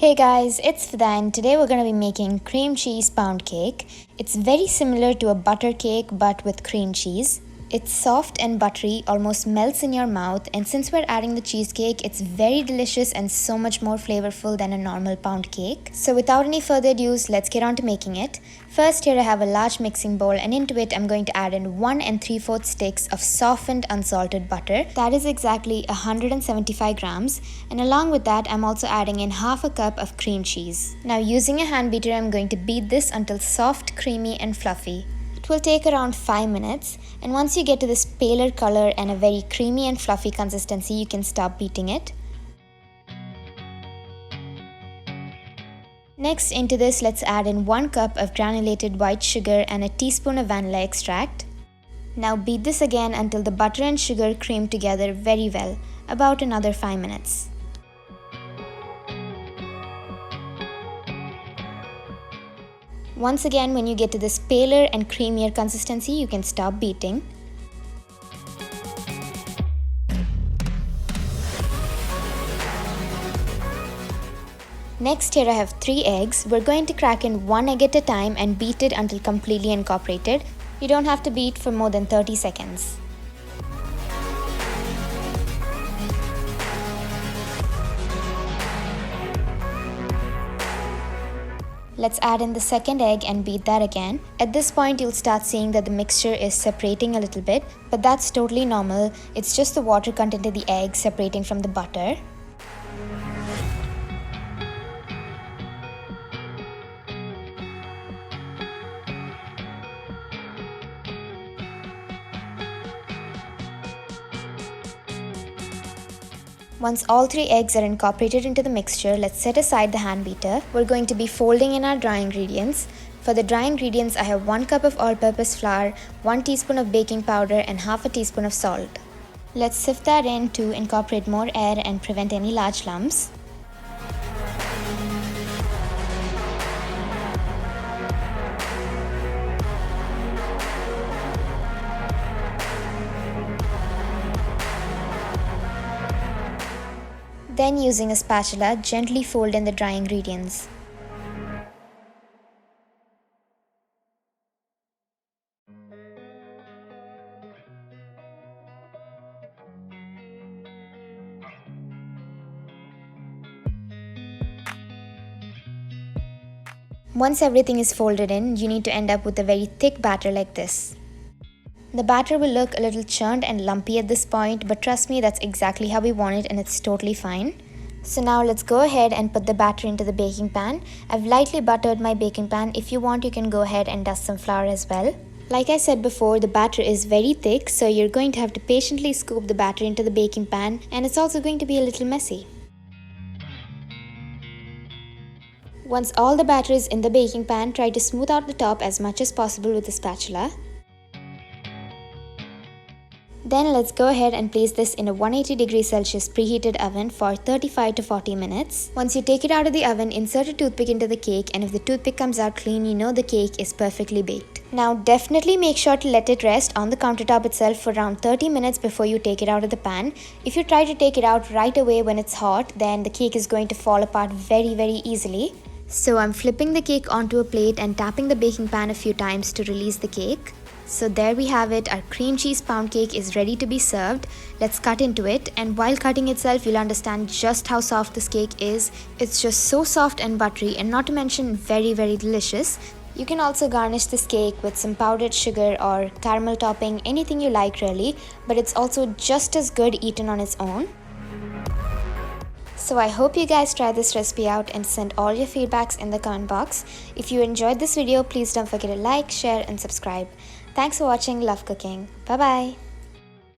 Hey guys, it's Fida and today we're going to be making cream cheese pound cake. It's very similar to a butter cake but with cream cheese. It's soft and buttery, almost melts in your mouth, and since we're adding the cheesecake, it's very delicious and so much more flavorful than a normal pound cake. So without any further ado, let's get on to making it. First, here I have a large mixing bowl and into it I'm going to add in 1 3/4 sticks of softened unsalted butter. That is exactly 175 grams, and along with that I'm also adding in half a cup of cream cheese. Now using a hand beater I'm going to beat this until soft, creamy and fluffy. It will take around 5 minutes, and once you get to this paler color and a very creamy and fluffy consistency, you can stop beating it. Next, into this let's add in 1 cup of granulated white sugar and a teaspoon of vanilla extract. Now beat this again until the butter and sugar cream together very well, about another 5 minutes. Once again, when you get to this paler and creamier consistency, you can stop beating. Next, here I have 3 eggs. We're going to crack in 1 egg at a time and beat it until completely incorporated. You don't have to beat for more than 30 seconds. Let's add in the second egg and beat that again. At this point, you'll start seeing that the mixture is separating a little bit, but that's totally normal. It's just the water content of the egg separating from the butter. Once all 3 eggs are incorporated into the mixture, let's set aside the hand beater. We're going to be folding in our dry ingredients. For the dry ingredients, I have 1 cup of all-purpose flour, 1 teaspoon of baking powder and half a teaspoon of salt. Let's sift that in to incorporate more air and prevent any large lumps. Then using a spatula, gently fold in the dry ingredients. Once everything is folded in, you need to end up with a very thick batter like this. The batter will look a little churned and lumpy at this point, but trust me, that's exactly how we want it and it's totally fine. So now let's go ahead and put the batter into the baking pan. I've lightly buttered my baking pan. If you want, you can go ahead and dust some flour as well. Like I said before, the batter is very thick, so you're going to have to patiently scoop the batter into the baking pan, and it's also going to be a little messy. Once all the batter is in the baking pan, try to smooth out the top as much as possible with a spatula. Then let's go ahead and place this in a 180°C preheated oven for 35 to 40 minutes. Once you take it out of the oven, insert a toothpick into the cake, and if the toothpick comes out clean, you know the cake is perfectly baked. Now definitely make sure to let it rest on the countertop itself for around 30 minutes before you take it out of the pan. If you try to take it out right away when it's hot, then the cake is going to fall apart very easily. So I'm flipping the cake onto a plate and tapping the baking pan a few times to release the cake. So there we have it, our cream cheese pound cake is ready to be served. Let's cut into it, and while cutting itself you'll understand just how soft this cake is. It's just so soft and buttery, and not to mention very delicious. You can also garnish this cake with some powdered sugar or caramel topping, anything you like really, but it's also just as good eaten on its own. So I hope you guys try this recipe out and send all your feedbacks in the comment box. If you enjoyed this video, please don't forget to like, share and subscribe. Thanks for watching. Love cooking. Bye bye.